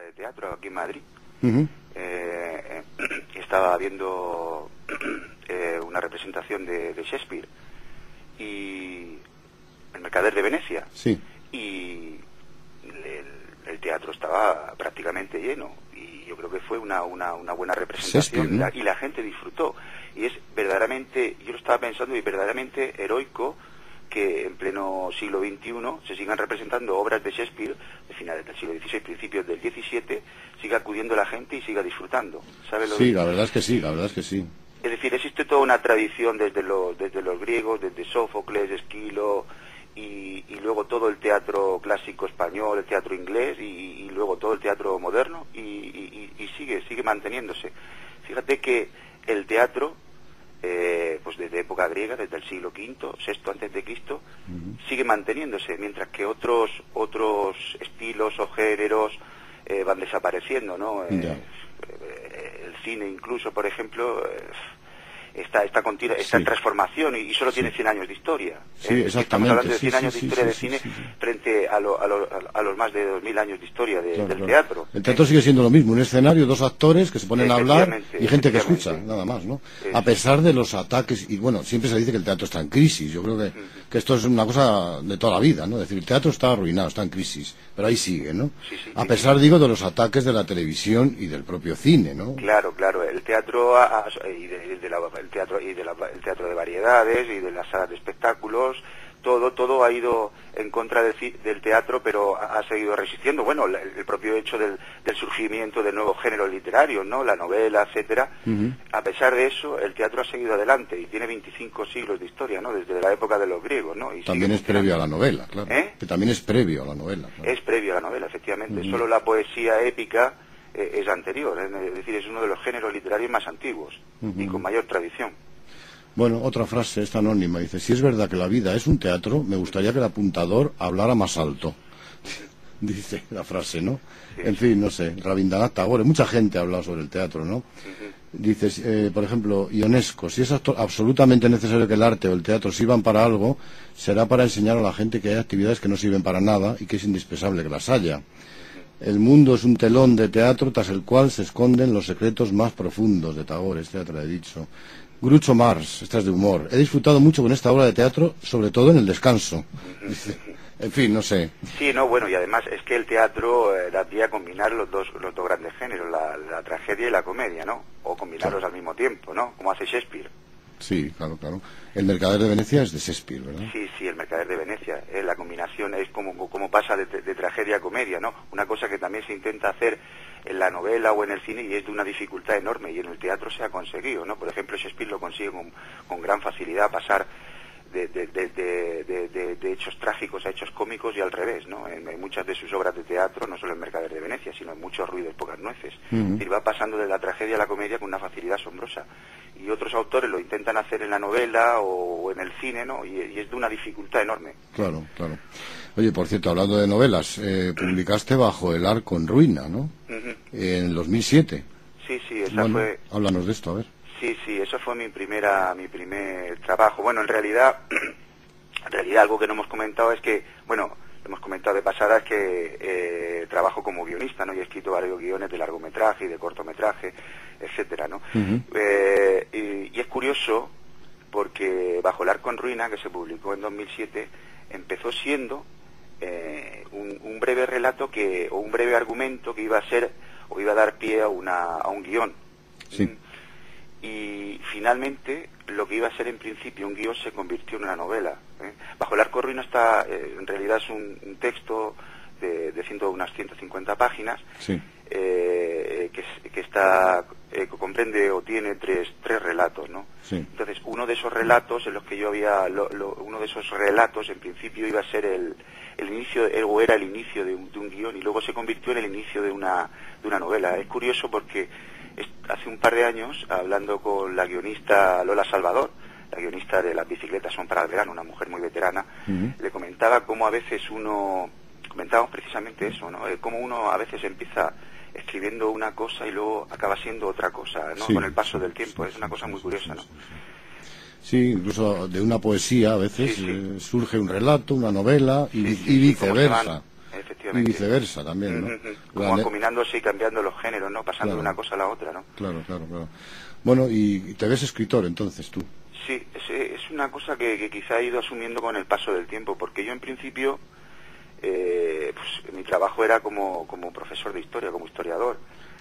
de teatro aquí en Madrid. Uh-huh. Estaba viendo una representación de Shakespeare y El Mercader de Venecia. Sí. Y el teatro estaba prácticamente lleno y yo creo que fue una buena representación, ¿no? y la gente disfrutó, y es verdaderamente, yo lo estaba pensando, y verdaderamente heroico que en pleno siglo XXI se sigan representando obras de Shakespeare de finales del siglo XVI, principios del XVII, siga acudiendo la gente y siga disfrutando. ¿Sabes lo Sí, que... la verdad es que sí, la verdad es que sí. Es decir, existe toda una tradición desde los griegos, desde Sófocles, Esquilo, y luego todo el teatro clásico español, el teatro inglés, y luego todo el teatro moderno, y sigue manteniéndose. Fíjate que el teatro, pues desde época griega, desde el siglo V, VI antes de Cristo, sigue manteniéndose, mientras que otros estilos o géneros van desapareciendo, ¿no? El cine incluso, por ejemplo, está en transformación y solo tiene 100 años de historia. Sí, exactamente. Estamos hablando de 100 años de historia de cine frente a los más de 2000 años de historia del teatro. El teatro sigue siendo lo mismo, un escenario, dos actores que se ponen a hablar y gente que escucha, nada más, ¿no? A pesar de los ataques, y bueno, siempre se dice que el teatro está en crisis. Yo creo que esto es una cosa de toda la vida, ¿no? Es decir, el teatro está arruinado, está en crisis, pero ahí sigue, ¿no? A pesar, digo, de los ataques de la televisión y del propio cine, ¿no? Claro, el teatro el teatro de variedades y de las salas de espectáculos, todo ha ido en contra del teatro, pero ha seguido resistiendo. Bueno, el propio hecho del surgimiento de nuevos géneros literarios, ¿no? La novela, etcétera. A pesar de eso, el teatro ha seguido adelante y tiene 25 siglos de historia, ¿no? Desde la época de los griegos, ¿no? Y también es previo a la novela, claro. Que también es previo a la novela. Claro. Es previo a la novela, efectivamente. Solo la poesía épica es anterior, es decir, es uno de los géneros literarios más antiguos y con mayor tradición. Bueno, otra frase, esta anónima, dice: si es verdad que la vida es un teatro, me gustaría que el apuntador hablara más alto. Dice la frase, ¿no? Sí, en fin, no sé, Rabindranath Tagore, mucha gente ha hablado sobre el teatro, ¿no? Dice, por ejemplo, Ionesco: si es absolutamente necesario que el arte o el teatro sirvan para algo, será para enseñar a la gente que hay actividades que no sirven para nada y que es indispensable que las haya. El mundo es un telón de teatro tras el cual se esconden los secretos más profundos, de Tagore, este ya te lo he dicho. Groucho Marx, esta es de humor: he disfrutado mucho con esta obra de teatro, sobre todo en el descanso. En fin, no sé. Sí, no, bueno, y además es que el teatro da pie a combinar los dos grandes géneros, la tragedia y la comedia, ¿no? O combinarlos al mismo tiempo, ¿no? Como hace Shakespeare. Sí, claro. El Mercader de Venecia es de Shakespeare, ¿verdad? Sí, El Mercader de Venecia. La combinación es como pasa de tragedia a comedia, ¿no? Una cosa que también se intenta hacer en la novela o en el cine y es de una dificultad enorme, y en el teatro se ha conseguido, ¿no? Por ejemplo, Shakespeare lo consigue con gran facilidad, pasar de hechos trágicos a hechos cómicos y al revés, ¿no? En muchas de sus obras de teatro, no solo en Mercader de Venecia, sino en Mucho ruido y pocas nueces. Y va pasando de la tragedia a la comedia con una facilidad asombrosa. Y otros autores lo intentan hacer en la novela o en el cine, ¿no? Y es de una dificultad enorme. Claro. Oye, por cierto, hablando de novelas, publicaste Bajo el arco en ruina, ¿no? En el 2007. Sí, esa fue... Háblanos de esto, a ver. Sí, eso fue mi primer trabajo. Bueno, en realidad algo que no hemos comentado es que, bueno, hemos comentado de pasada, es que trabajo como guionista, ¿no? Y he escrito varios guiones de largometraje y de cortometraje, etcétera, ¿no? Y es curioso porque Bajo el arco en ruina, que se publicó en 2007, empezó siendo un breve relato o un breve argumento que iba a dar pie a un guión. Sí. Y finalmente lo que iba a ser en principio un guión se convirtió en una novela. Bajo el arco en ruina en realidad es un texto de unas 150 páginas, sí. Que comprende o tiene tres relatos, ¿no? Sí. Entonces uno de esos relatos en los que yo uno de esos relatos en principio iba a ser el inicio, o era el inicio de un guión, y luego se convirtió en el inicio de una novela. Es curioso porque hace un par de años, hablando con la guionista Lola Salvador, la guionista de Las bicicletas son para el verano, una mujer muy veterana, le comentaba cómo a veces comentábamos precisamente eso, ¿no? Cómo uno a veces empieza escribiendo una cosa y luego acaba siendo otra cosa, ¿no? Con el paso del tiempo. Es una cosa muy curiosa, ¿no? Sí, incluso de una poesía a veces surge un relato, una novela y viceversa. efectivamente. Y viceversa también, ¿no? Como combinándose y cambiando los géneros, ¿no? Pasando de una cosa a la otra, ¿no? Claro. Bueno, ¿y te ves escritor entonces tú? Sí, es una cosa que quizá he ido asumiendo con el paso del tiempo, porque yo en principio, pues mi trabajo era como profesor de historia, como historiador.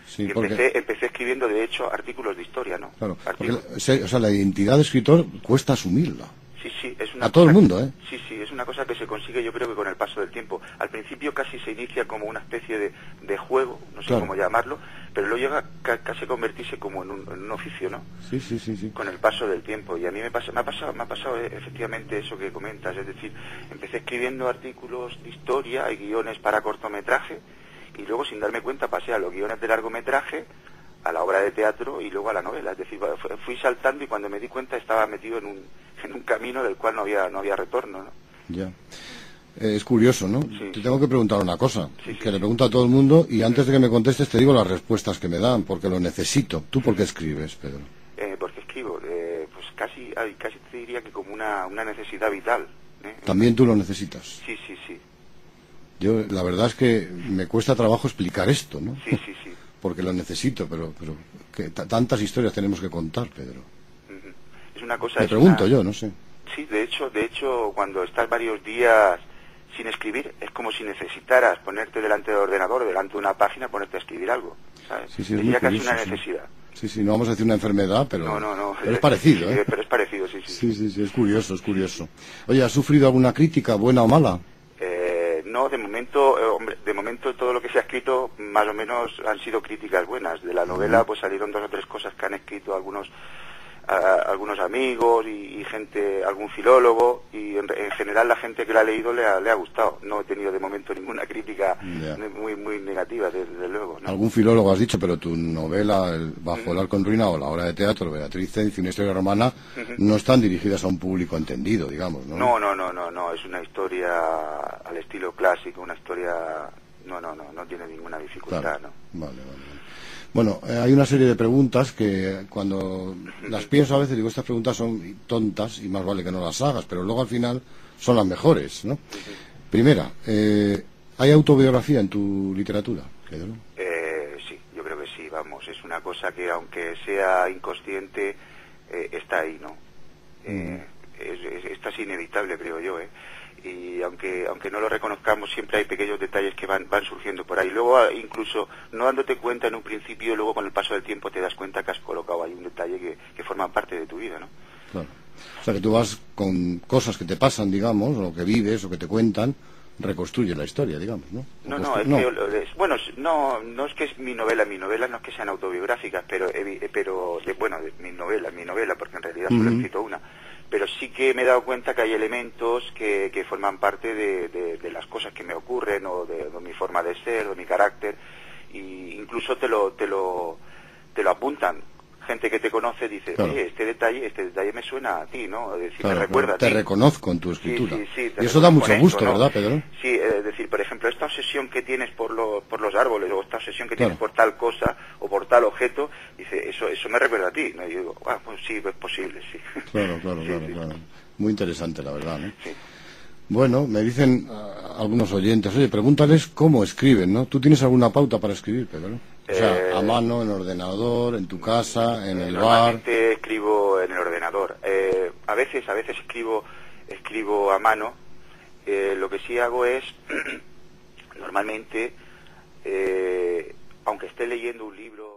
Sí, y empecé escribiendo, de hecho, artículos de historia, ¿no? Claro, porque, o sea, la identidad de escritor cuesta asumirla. Sí, es una a todo el mundo, ¿eh? Sí, es una cosa que se consigue, yo creo que con el paso del tiempo. Al principio casi se inicia como una especie de juego, no sé cómo llamarlo, pero luego llega casi a convertirse como en un oficio, ¿no? Sí. Con el paso del tiempo. Y a mí me ha pasado efectivamente eso que comentas, es decir, empecé escribiendo artículos de historia y guiones para cortometraje, y luego sin darme cuenta pasé a los guiones de largometraje, a la obra de teatro y luego a la novela. Es decir, fui saltando y cuando me di cuenta estaba metido en un camino del cual no había retorno, ¿no? Ya. Es curioso, ¿no? Sí, te tengo que preguntar una cosa, sí. Le pregunto a todo el mundo, y antes de que me contestes te digo las respuestas que me dan, porque lo necesito. ¿Tú por qué escribes, Pedro? Porque escribo, pues casi te diría que como una necesidad vital. ¿También tú lo necesitas? Sí. Yo, la verdad es que me cuesta trabajo explicar esto, ¿no? Sí. Porque lo necesito, pero que tantas historias tenemos que contar, Pedro. Es una cosa... Me pregunto yo, no sé. Sí, de hecho, cuando estás varios días sin escribir, es como si necesitaras ponerte delante del ordenador, delante de una página, ponerte a escribir algo, ¿sabes? Sí, es ya casi una necesidad. Sí, no vamos a decir una enfermedad, pero... No. Pero es parecido, ¿eh? Pero es parecido, sí. Sí, es curioso. Oye, ¿has sufrido alguna crítica, buena o mala? No, de momento todo lo que se ha escrito más o menos han sido críticas buenas. De la novela pues salieron 2 o 3 cosas que han escrito algunos amigos y gente, algún filólogo, y en general la gente que la ha leído le ha gustado. No he tenido de momento ninguna crítica muy negativa, desde luego, ¿no? Algún filólogo has dicho, pero tu novela, Bajo el arco en ruina, o la obra de teatro, Beatriz Cenci, una historia romana, no están dirigidas a un público entendido, digamos, ¿no? No, es una historia al estilo clásico, una historia... No tiene ninguna dificultad, claro. ¿no? Vale. Bueno, hay una serie de preguntas que cuando las pienso a veces digo, estas preguntas son tontas y más vale que no las hagas, pero luego al final son las mejores, ¿no? Primera, ¿hay autobiografía en tu literatura, Pedro? Sí, yo creo que sí, vamos, es una cosa que aunque sea inconsciente, está ahí, ¿no? Es casi inevitable, creo yo, y aunque no lo reconozcamos, siempre hay pequeños detalles que van surgiendo por ahí. Luego, incluso no dándote cuenta en un principio, luego con el paso del tiempo te das cuenta que has colocado ahí un detalle que forma parte de tu vida, ¿no? Claro. O sea, que tú vas con cosas que te pasan, digamos, o que vives, o que te cuentan, reconstruye la historia, digamos, ¿no? No es que es mi novela no es que sean autobiográficas, pero mi novela, porque en realidad solo he escrito una. Pero sí que me he dado cuenta que hay elementos que forman parte de las cosas que me ocurren, o de mi forma de ser, o de mi carácter, y incluso te lo apuntan. Gente que te conoce dice, claro. Este detalle me suena a ti, ¿no? Es decir, claro, me recuerda a ti. Te reconozco en tu escritura. Sí, y eso da mucho gusto, ¿no? ¿verdad, Pedro? Sí, es decir, por ejemplo, esta obsesión que tienes por los árboles, o esta obsesión que tienes claro. por tal cosa, o por tal objeto, dice, eso me recuerda a ti, ¿no? Y yo digo, pues sí, es posible, sí. Claro. Muy interesante, la verdad, ¿no? Sí. Bueno, me dicen algunos oyentes, oye, pregúntales cómo escriben, ¿no? ¿Tú tienes alguna pauta para escribir, Pedro? O sea, a mano, en ordenador, en tu casa, en el bar. Normalmente escribo en el ordenador. A veces escribo a mano. Lo que sí hago es, normalmente, aunque esté leyendo un libro...